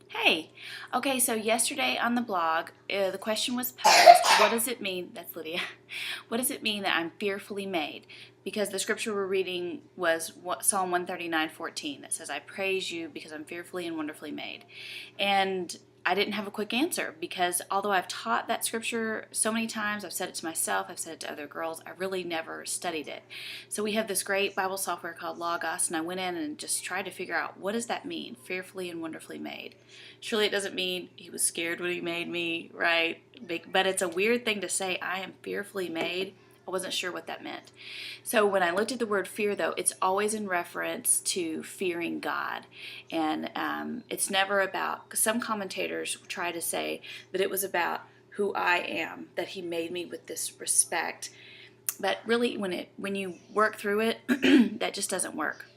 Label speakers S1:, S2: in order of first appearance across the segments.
S1: Hey, okay, so yesterday on the blog, the question was posed, what does it mean, that's Lydia, what does it mean that I'm fearfully made? Because the scripture we're reading was Psalm 139:14 that says, I praise you because I'm fearfully and wonderfully made. And I didn't have a quick answer because although I've taught that scripture so many times, I've said it to myself, I've said it to other girls, I really never studied it. So we have this great Bible software called Logos, and I went in and just tried to figure out, what does that mean, fearfully and wonderfully made? Surely it doesn't mean he was scared when he made me, right? But it's a weird thing to say, I am fearfully made. I wasn't sure what that meant. So when I looked at the word fear, though, it's always in reference to fearing God. And it's never about, because some commentators try to say that it was about who I am, that he made me with this respect. But really, when you work through it, that just doesn't work.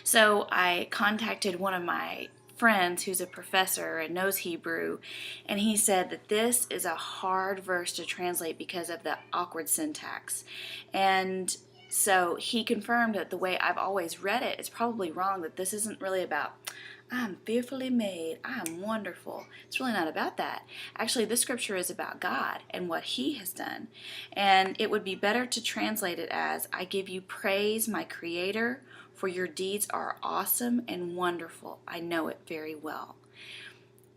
S1: So I contacted one of my friends who's a professor and knows Hebrew, and he said that this is a hard verse to translate because of the awkward syntax. And so he confirmed that the way I've always read it is probably wrong, that this isn't really about I'm fearfully made, I'm wonderful. It's really not about that. Actually, this scripture is about God and what he has done. And it would be better to translate it as, I give you praise, my creator, for your deeds are awesome and wonderful. I know it very well.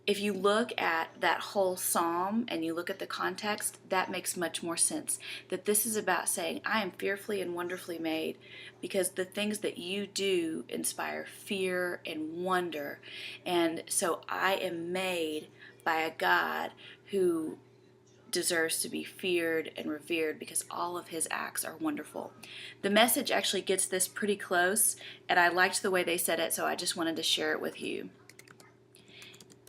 S1: If you look at that whole psalm and you look at the context, that makes much more sense. That this is about saying, I am fearfully and wonderfully made because the things that you do inspire fear and wonder. And so I am made by a God who deserves to be feared and revered because all of his acts are wonderful. The Message actually gets this pretty close, and I liked the way they said it, so I just wanted to share it with you.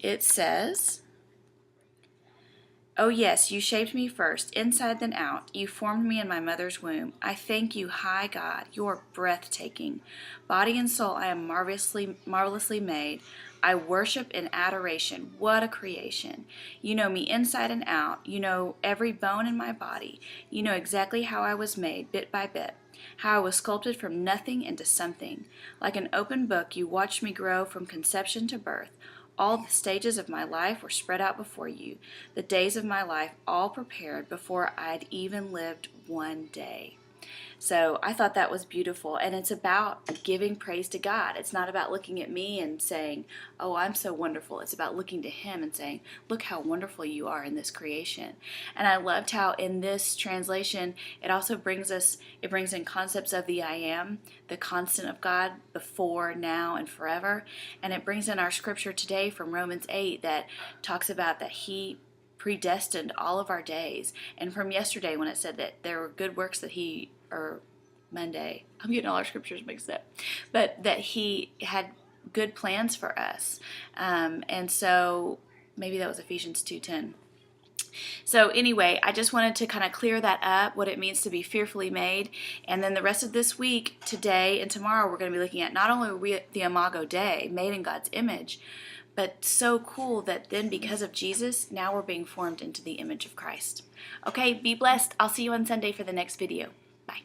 S1: It says, oh yes, you shaped me first, inside then out. You formed me in my mother's womb. I thank you, high God. You're breathtaking. Body and soul, I am marvelously made. I worship in adoration. What a creation. You know me inside and out. You know every bone in my body. You know exactly how I was made, bit by bit. How I was sculpted from nothing into something. Like an open book, you watched me grow from conception to birth. All the stages of my life were spread out before you, the days of my life all prepared before I'd even lived one day. So I thought that was beautiful, and it's about giving praise to God. It's not about looking at me and saying, oh, I'm so wonderful. It's about looking to him and saying, look how wonderful you are in this creation. And I loved how in this translation it also brings in concepts of the I am, the constant of God, before, now, and forever. And it brings in our scripture today from Romans 8 that talks about that he predestined all of our days. And from yesterday when it said that there were good works that he, or Monday, I'm getting all our scriptures mixed up, but that he had good plans for us. And so maybe that was Ephesians 2:10. So anyway, I just wanted to kind of clear that up, what it means to be fearfully made. And then the rest of this week, today and tomorrow, we're going to be looking at not only are we the Imago Dei, made in God's image, but so cool that then because of Jesus, now we're being formed into the image of Christ. Okay, be blessed. I'll see you on Sunday for the next video. Bye.